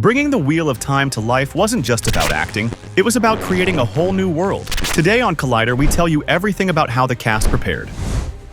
Bringing the Wheel of Time to life wasn't just about acting, it was about creating a whole new world. Today on Collider, we tell you everything about how the cast prepared.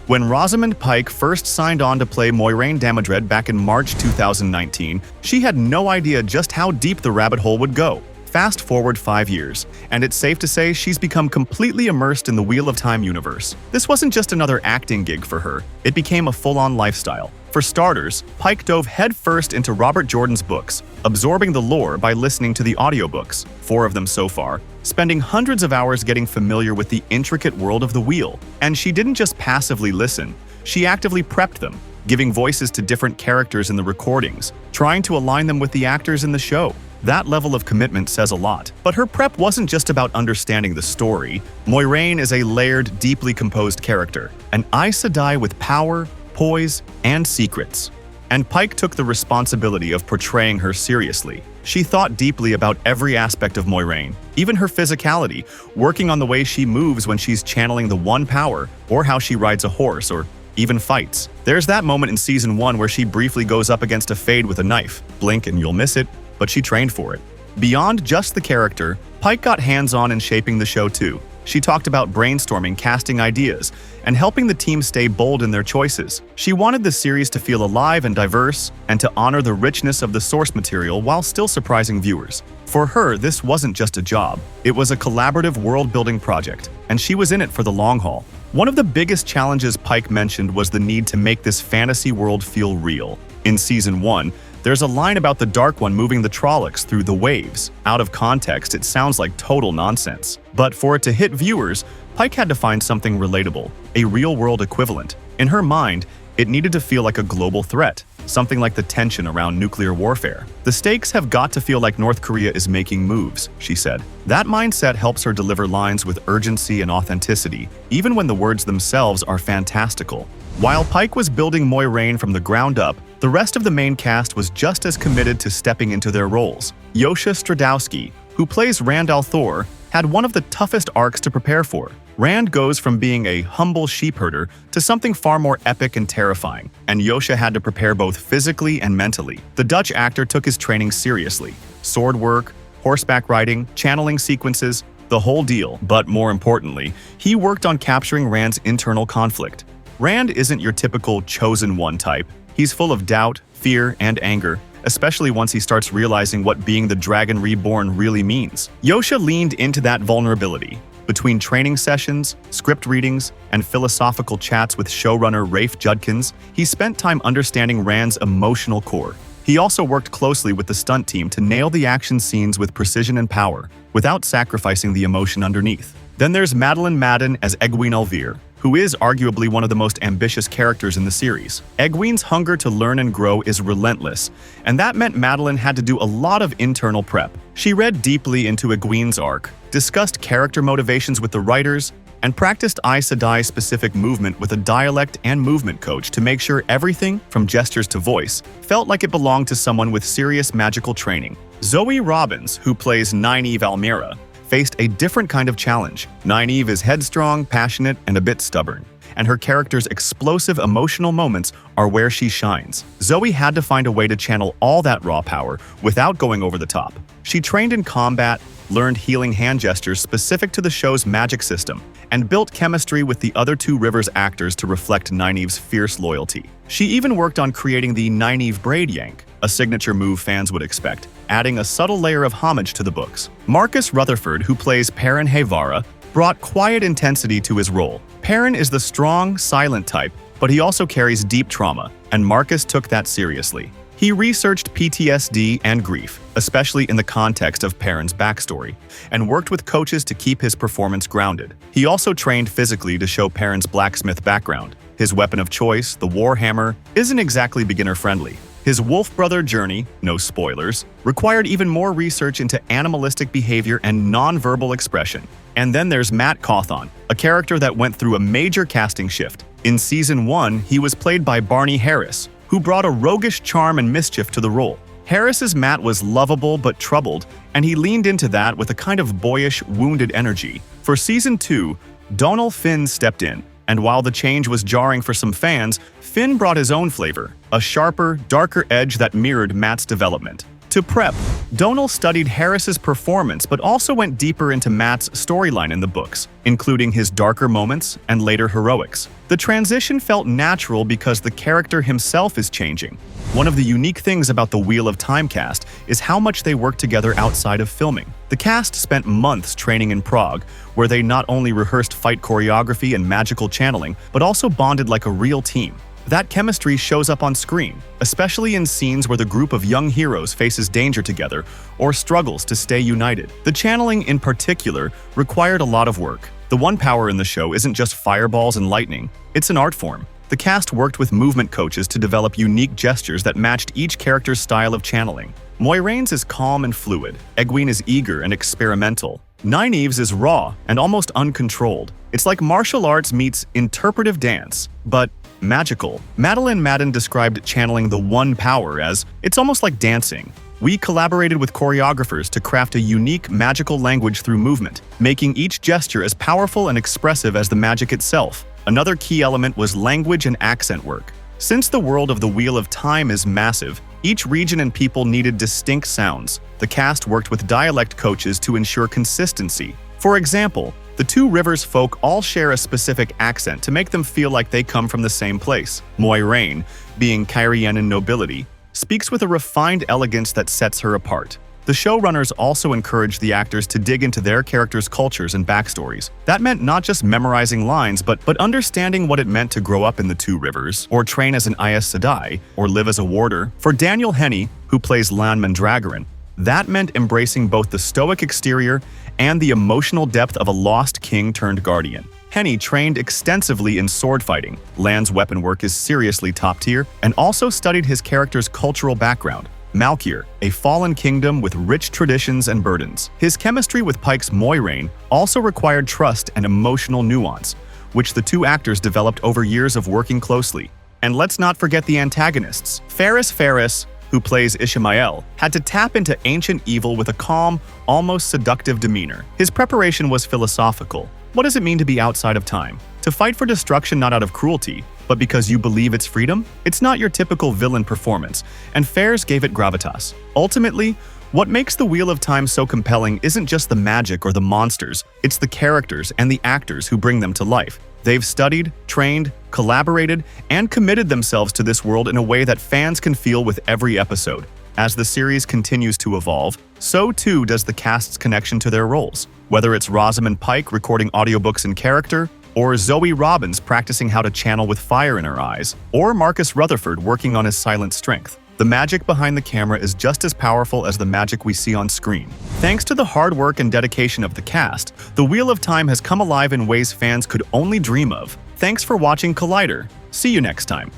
When Rosamund Pike first signed on to play Moiraine Damodred back in March 2019, she had no idea just how deep the rabbit hole would go. Fast forward 5 years, and it's safe to say she's become completely immersed in the Wheel of Time universe. This wasn't just another acting gig for her, it became a full-on lifestyle. For starters, Pike dove headfirst into Robert Jordan's books, absorbing the lore by listening to the audiobooks, 4 of them so far, spending hundreds of hours getting familiar with the intricate world of the Wheel. And she didn't just passively listen, she actively prepped them, giving voices to different characters in the recordings, trying to align them with the actors in the show. That level of commitment says a lot. But her prep wasn't just about understanding the story. Moiraine is a layered, deeply composed character, an Aes Sedai with power, poise, and secrets. And Pike took the responsibility of portraying her seriously. She thought deeply about every aspect of Moiraine, even her physicality, working on the way she moves when she's channeling the One Power, or how she rides a horse, or even fights. There's that moment in Season 1 where she briefly goes up against a Fade with a knife. Blink and you'll miss it, but she trained for it. Beyond just the character, Pike got hands-on in shaping the show too. She talked about brainstorming casting ideas and helping the team stay bold in their choices. She wanted the series to feel alive and diverse, and to honor the richness of the source material while still surprising viewers. For her, this wasn't just a job. It was a collaborative world-building project, and she was in it for the long haul. One of the biggest challenges Pike mentioned was the need to make this fantasy world feel real. In Season 1, there's a line about the Dark One moving the Trollocs through the waves. Out of context, it sounds like total nonsense. But for it to hit viewers, Pike had to find something relatable, a real-world equivalent. In her mind, it needed to feel like a global threat, something like the tension around nuclear warfare. The stakes have got to feel like North Korea is making moves, she said. That mindset helps her deliver lines with urgency and authenticity, even when the words themselves are fantastical. While Pike was building Moiraine from the ground up, the rest of the main cast was just as committed to stepping into their roles. Yosha Stradowski, who plays Rand al'Thor, had one of the toughest arcs to prepare for. Rand goes from being a humble sheepherder to something far more epic and terrifying, and Yosha had to prepare both physically and mentally. The Dutch actor took his training seriously. Sword work, horseback riding, channeling sequences, the whole deal. But more importantly, he worked on capturing Rand's internal conflict. Rand isn't your typical chosen one type. He's full of doubt, fear, and anger, especially once he starts realizing what being the Dragon Reborn really means. Yosha leaned into that vulnerability. Between training sessions, script readings, and philosophical chats with showrunner Rafe Judkins, he spent time understanding Rand's emotional core. He also worked closely with the stunt team to nail the action scenes with precision and power, without sacrificing the emotion underneath. Then there's Madeline Madden as Egwene Elvire, who is arguably one of the most ambitious characters in the series. Egwene's hunger to learn and grow is relentless, and that meant Madeline had to do a lot of internal prep. She read deeply into Egwene's arc, discussed character motivations with the writers, and practiced Aes Sedai-specific movement with a dialect and movement coach to make sure everything, from gestures to voice, felt like it belonged to someone with serious magical training. Zoe Robbins, who plays Nynaeve Almira, faced a different kind of challenge. Nynaeve is headstrong, passionate, and a bit stubborn, and her character's explosive emotional moments are where she shines. Zoe had to find a way to channel all that raw power without going over the top. She trained in combat, learned healing hand gestures specific to the show's magic system, and built chemistry with the other 2 Rivers actors to reflect Nynaeve's fierce loyalty. She even worked on creating the Nynaeve Braid Yank, a signature move fans would expect, adding a subtle layer of homage to the books. Marcus Rutherford, who plays Perrin Hayvara, brought quiet intensity to his role. Perrin is the strong, silent type, but he also carries deep trauma, and Marcus took that seriously. He researched PTSD and grief, especially in the context of Perrin's backstory, and worked with coaches to keep his performance grounded. He also trained physically to show Perrin's blacksmith background. His weapon of choice, the Warhammer, isn't exactly beginner-friendly. His wolf brother journey, no spoilers, required even more research into animalistic behavior and non-verbal expression. And then there's Mat Cauthon, a character that went through a major casting shift. In Season 1, he was played by Barney Harris, who brought a roguish charm and mischief to the role. Harris's Mat was lovable but troubled, and he leaned into that with a kind of boyish, wounded energy. For Season 2, Domhnall Finn stepped in, and while the change was jarring for some fans, Finn brought his own flavor, a sharper, darker edge that mirrored Mat's development. To prep, Donal studied Harris's performance but also went deeper into Matt's storyline in the books, including his darker moments and later heroics. The transition felt natural because the character himself is changing. One of the unique things about the Wheel of Time cast is how much they work together outside of filming. The cast spent months training in Prague, where they not only rehearsed fight choreography and magical channeling, but also bonded like a real team. That chemistry shows up on screen, especially in scenes where the group of young heroes faces danger together or struggles to stay united. The channeling, in particular, required a lot of work. The one power in the show isn't just fireballs and lightning, it's an art form. The cast worked with movement coaches to develop unique gestures that matched each character's style of channeling. Moiraine's is calm and fluid, Egwene is eager and experimental. Nynaeve's is raw and almost uncontrolled. It's like martial arts meets interpretive dance, but magical. Madeline Madden described channeling the one power as, "It's almost like dancing." We collaborated with choreographers to craft a unique magical language through movement, making each gesture as powerful and expressive as the magic itself. Another key element was language and accent work. Since the world of the Wheel of Time is massive, each region and people needed distinct sounds. The cast worked with dialect coaches to ensure consistency. For example, the Two Rivers folk all share a specific accent to make them feel like they come from the same place. Moiraine, being Cairhienin nobility, speaks with a refined elegance that sets her apart. The showrunners also encouraged the actors to dig into their characters' cultures and backstories. That meant not just memorizing lines, but understanding what it meant to grow up in the Two Rivers, or train as an Aes Sedai, or live as a warder. For Daniel Henney, who plays Lan Mandragoran, that meant embracing both the stoic exterior and the emotional depth of a lost king turned guardian. Henney trained extensively in sword fighting. Lan's weapon work is seriously top tier, and also studied his character's cultural background. Malkyr, a fallen kingdom with rich traditions and burdens. His chemistry with Pike's Moiraine also required trust and emotional nuance, which the two actors developed over years of working closely. And let's not forget the antagonists. Ferris, who plays Ishamael, had to tap into ancient evil with a calm, almost seductive demeanor. His preparation was philosophical. What does it mean to be outside of time? To fight for destruction not out of cruelty, but because you believe it's freedom? It's not your typical villain performance, and Ferris gave it gravitas. Ultimately, what makes the Wheel of Time so compelling isn't just the magic or the monsters, it's the characters and the actors who bring them to life. They've studied, trained, collaborated, and committed themselves to this world in a way that fans can feel with every episode. As the series continues to evolve, so too does the cast's connection to their roles. Whether it's Rosamund Pike recording audiobooks in character, or Zoe Robbins practicing how to channel with fire in her eyes, or Marcus Rutherford working on his silent strength. The magic behind the camera is just as powerful as the magic we see on screen. Thanks to the hard work and dedication of the cast, the Wheel of Time has come alive in ways fans could only dream of. Thanks for watching Collider. See you next time.